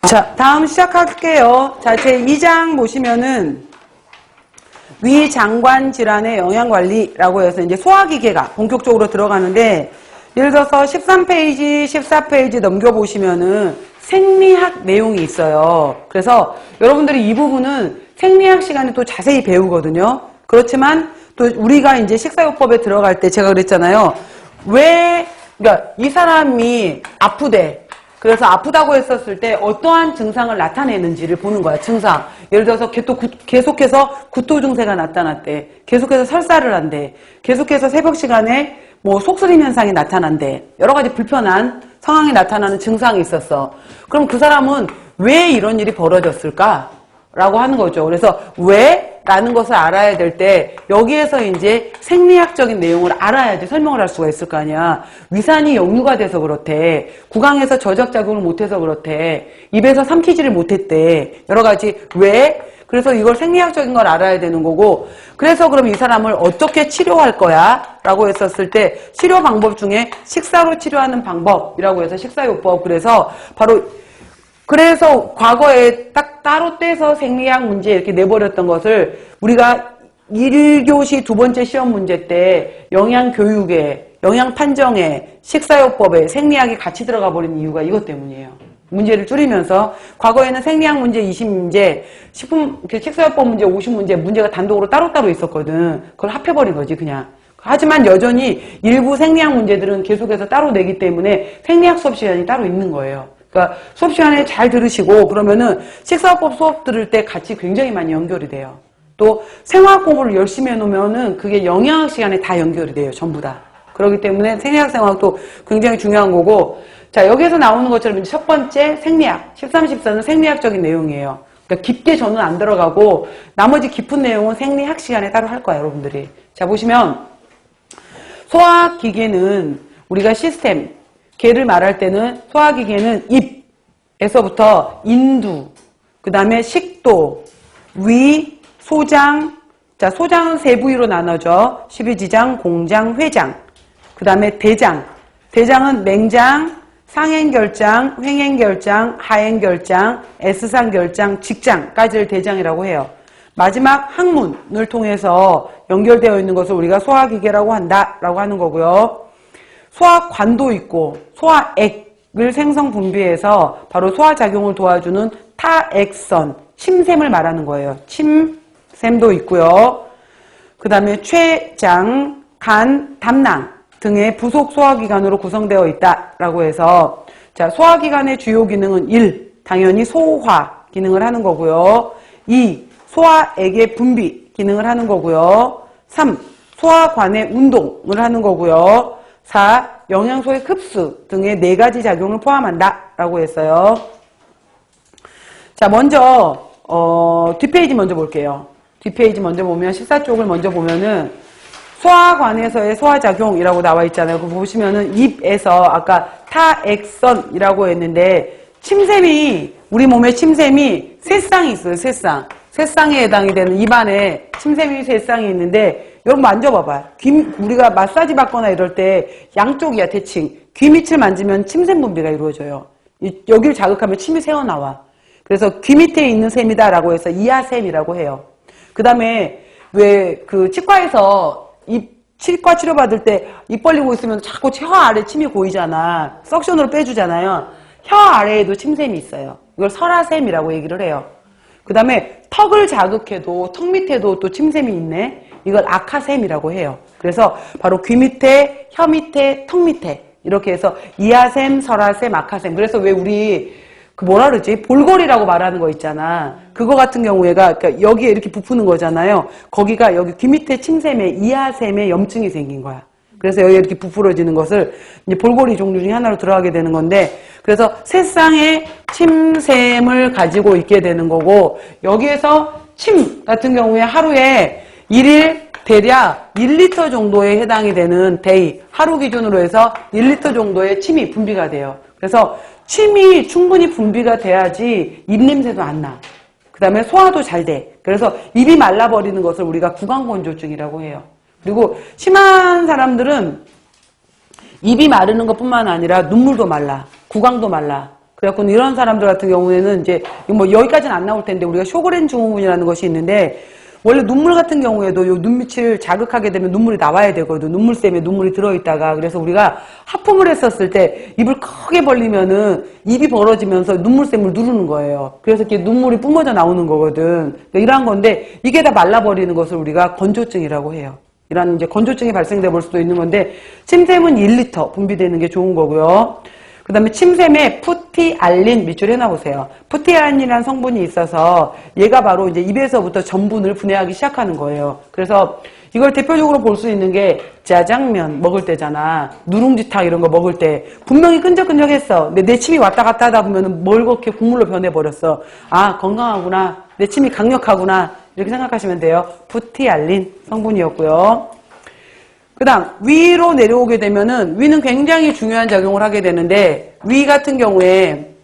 자, 다음 시작할게요. 자, 제 2장 보시면은 위장관 질환의 영양관리라고 해서 이제 소화기계가 본격적으로 들어가는데, 예를 들어서 13페이지, 14페이지 넘겨보시면은 생리학 내용이 있어요. 그래서 여러분들이 이 부분은 생리학 시간에 또 자세히 배우거든요. 그렇지만 또 우리가 이제 식사요법에 들어갈 때 제가 그랬잖아요. 그러니까 이 사람이 아프대. 그래서 아프다고 했었을 때 어떠한 증상을 나타내는지를 보는 거야, 증상. 예를 들어서 계속해서 구토 증세가 나타났대. 계속해서 설사를 한대. 계속해서 새벽 시간에 뭐 속쓰림 현상이 나타난대. 여러 가지 불편한 상황이 나타나는 증상이 있었어. 그럼 그 사람은 왜 이런 일이 벌어졌을까? 라고 하는 거죠. 그래서 왜? 라는 것을 알아야 될 때 여기에서 이제 생리학적인 내용을 알아야지 설명을 할 수가 있을 거 아니야. 위산이 역류가 돼서 그렇대. 구강에서 저적작용을 못해서 그렇대. 입에서 삼키지를 못했대. 여러 가지 왜? 그래서 이걸 생리학적인 걸 알아야 되는 거고, 그래서 그럼 이 사람을 어떻게 치료할 거야? 라고 했었을 때 치료 방법 중에 식사로 치료하는 방법이라고 해서 식사요법. 그래서 과거에 딱 따로 떼서 생리학 문제 이렇게 내버렸던 것을 우리가 1교시 두 번째 시험 문제 때 영양교육에, 영양판정에, 식사요법에 생리학이 같이 들어가 버린 이유가 이것 때문이에요. 문제를 줄이면서 과거에는 생리학 문제 20문제, 식사요법 문제 50문제, 문제가 단독으로 따로따로 있었거든. 그걸 합해버린 거지 그냥. 하지만 여전히 일부 생리학 문제들은 계속해서 따로 내기 때문에 생리학 수업 시간이 따로 있는 거예요. 그러니까 수업 시간에 잘 들으시고 그러면은 식사요법 수업 들을 때 같이 굉장히 많이 연결이 돼요. 또 생화학 공부를 열심히 해놓으면은 그게 영양학 시간에 다 연결이 돼요. 전부 다. 그렇기 때문에 생리학 생화학도 굉장히 중요한 거고, 자, 여기에서 나오는 것처럼 이제 첫 번째 생리학, 13, 14는 생리학적인 내용이에요. 그러니까 깊게 저는 안 들어가고 나머지 깊은 내용은 생리학 시간에 따로 할 거예요, 여러분들이. 자, 보시면 소화기계는 우리가 시스템, 개를 말할 때는 소화기계는 입에서부터 인두, 그 다음에 식도, 위, 소장. 자, 소장은 세 부위로 나눠져. 십이지장, 공장, 회장. 그 다음에 대장. 대장은 맹장, 상행결장, 횡행결장, 하행결장, S상결장, 직장까지를 대장이라고 해요. 마지막 항문을 통해서 연결되어 있는 것을 우리가 소화기계라고 한다라고 하는 거고요. 소화관도 있고 소화액을 생성 분비해서 바로 소화작용을 도와주는 타액선, 침샘을 말하는 거예요. 침샘도 있고요. 그 다음에 췌장, 간, 담낭 등의 부속 소화기관으로 구성되어 있다라고 해서, 자, 소화기관의 주요 기능은 1. 당연히 소화 기능을 하는 거고요. 2. 소화액의 분비 기능을 하는 거고요. 3. 소화관의 운동을 하는 거고요. 4. 영양소의 흡수 등의 4가지 작용을 포함한다라고 했어요. 자, 먼저 뒷페이지 먼저 볼게요. 뒷페이지 먼저 보면 14쪽을 먼저 보면은 소화관에서의 소화작용이라고 나와 있잖아요. 그거 보시면은 입에서 아까 타액선이라고 했는데, 침샘이, 우리 몸에 침샘이 세 쌍이 있어요. 세 쌍. 세 쌍에 해당이 되는 입안에 침샘이 세 쌍이 있는데, 여러분 만져봐봐. 우리가 마사지 받거나 이럴 때 양쪽이야, 대칭. 귀 밑을 만지면 침샘 분비가 이루어져요. 여기를 자극하면 침이 새어나와. 그래서 귀 밑에 있는 샘이다라고 해서 이하샘이라고 해요. 그 다음에 왜 그 치과에서 치과 치료받을 때 입 벌리고 있으면 자꾸 혀 아래 침이 고이잖아. 석션으로 빼주잖아요. 혀 아래에도 침샘이 있어요. 이걸 설하샘이라고 얘기를 해요. 그 다음에 턱을 자극해도 턱 밑에도 또 침샘이 있네. 이걸 악하샘이라고 해요. 그래서 바로 귀 밑에, 혀 밑에, 턱 밑에 이렇게 해서 이하샘, 설하샘, 악하샘. 그래서 왜 우리 그 뭐라 그러지? 볼거리라고 말하는 거 있잖아. 그거 같은 경우에가 그러니까 여기에 이렇게 부푸는 거잖아요. 거기가 여기 귀 밑에 침샘에 이하샘에 염증이 생긴 거야. 그래서 여기 이렇게 부풀어지는 것을 이제 볼거리 종류 중에 하나로 들어가게 되는 건데, 그래서 세 쌍의 침샘을 가지고 있게 되는 거고, 여기에서 침 같은 경우에 하루에 1일 대략 1리터 정도에 해당이 되는 데이, 하루 기준으로 해서 1리터 정도의 침이 분비가 돼요. 그래서 침이 충분히 분비가 돼야지 입냄새도 안 나. 그 다음에 소화도 잘 돼. 그래서 입이 말라버리는 것을 우리가 구강건조증이라고 해요. 그리고 심한 사람들은 입이 마르는 것뿐만 아니라 눈물도 말라, 구강도 말라. 그래갖고 이런 사람들 같은 경우에는 이제 뭐 여기까지는 안 나올 텐데 우리가 쇼그렌 증후군이라는 것이 있는데 원래 눈물 같은 경우에도 요 눈밑을 자극하게 되면 눈물이 나와야 되거든. 눈물샘에 눈물이 들어있다가. 그래서 우리가 하품을 했었을 때 입을 크게 벌리면은 입이 벌어지면서 눈물샘을 누르는 거예요. 그래서 이렇게 눈물이 뿜어져 나오는 거거든. 그러니까 이러한 건데 이게 다 말라버리는 것을 우리가 건조증이라고 해요. 이런 이제 건조증이 발생돼 볼 수도 있는 건데 침샘은 1리터 분비되는 게 좋은 거고요. 그 다음에 침샘에 푸티알린 밑줄 해놔보세요. 푸티알린이라는 성분이 있어서 얘가 바로 이제 입에서부터 전분을 분해하기 시작하는 거예요. 그래서 이걸 대표적으로 볼 수 있는 게 짜장면 먹을 때잖아. 누룽지탕 이런 거 먹을 때 분명히 끈적끈적했어. 근데 내 침이 왔다 갔다 하다 보면은 멀겋게 국물로 변해버렸어. 아, 건강하구나. 내 침이 강력하구나. 이렇게 생각하시면 돼요. 푸티알린 성분이었고요. 그 다음 위로 내려오게 되면은 위는 굉장히 중요한 작용을 하게 되는데 위 같은 경우에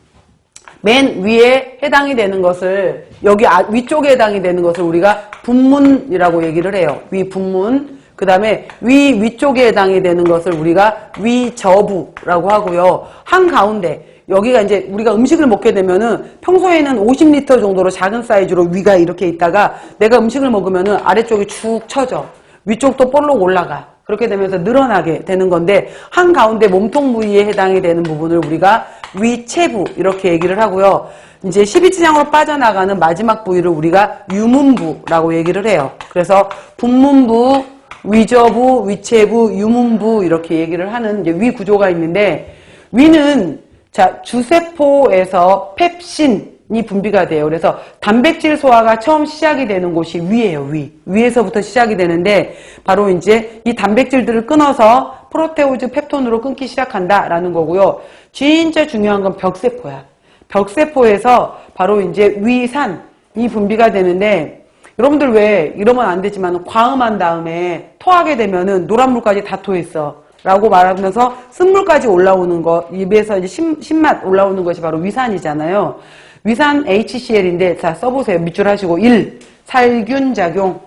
맨 위에 해당이 되는 것을 여기 위쪽에 해당이 되는 것을 우리가 분문이라고 얘기를 해요. 위 분문. 그 다음에 위쪽에 해당이 되는 것을 우리가 위저부라고 하고요. 한가운데 여기가 이제 우리가 음식을 먹게 되면은 평소에는 50리터 정도로 작은 사이즈로 위가 이렇게 있다가 내가 음식을 먹으면은 아래쪽이 축 처져. 위쪽도 볼록 올라가. 그렇게 되면서 늘어나게 되는 건데 한가운데 몸통 부위에 해당이 되는 부분을 우리가 위체부 이렇게 얘기를 하고요. 이제 12지장으로 빠져나가는 마지막 부위를 우리가 유문부라고 얘기를 해요. 그래서 분문부, 위저부, 위체부, 유문부 이렇게 얘기를 하는 이제 위 구조가 있는데 위는 자 주세포에서 펩신이 분비가 돼요. 그래서 단백질 소화가 처음 시작이 되는 곳이 위예요. 위에서부터 시작이 되는데 바로 이제 이 단백질들을 끊어서 프로테오즈 펩톤으로 끊기 시작한다라는 거고요. 진짜 중요한 건 벽세포야. 벽세포에서 바로 이제 위산이 분비가 되는데 여러분들 왜 이러면 안 되지만 과음한 다음에 토하게 되면은 노란물까지 다 토했어. 라고 말하면서 쓴물까지 올라오는 거, 입에서 이제 신맛 올라오는 것이 바로 위산이잖아요. 위산 HCl인데, 자, 써보세요. 밑줄 하시고. 1. 살균 작용.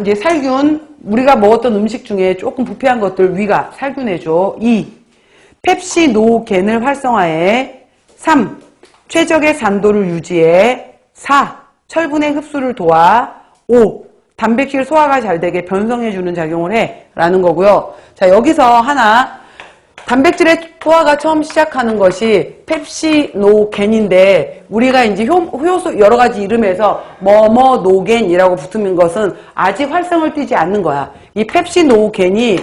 이제 살균, 우리가 먹었던 음식 중에 조금 부패한 것들 위가 살균해줘. 2. 펩시노겐을 활성화해. 3. 최적의 산도를 유지해. 4. 철분의 흡수를 도와. 5. 단백질 소화가 잘 되게 변성해주는 작용을 해. 라는 거고요. 자, 여기서 하나. 단백질의 소화가 처음 시작하는 것이 펩시노겐인데 우리가 이제 효소 여러 가지 이름에서 뭐뭐노겐이라고 붙는 것은 아직 활성을 띠지 않는 거야. 이 펩시노겐이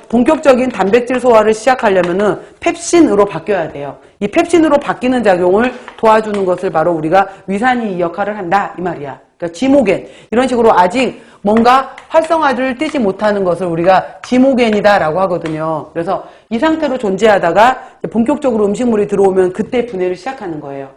본격적인 단백질 소화를 시작하려면은 펩신으로 바뀌어야 돼요. 이 펩신으로 바뀌는 작용을 도와주는 것을 바로 우리가 위산이 이 역할을 한다 이 말이야. 그러니까 지모겐 이런 식으로 아직 뭔가 활성화를 띠지 못하는 것을 우리가 지모겐이다라고 하거든요. 그래서 이 상태로 존재하다가 본격적으로 음식물이 들어오면 그때 분해를 시작하는 거예요.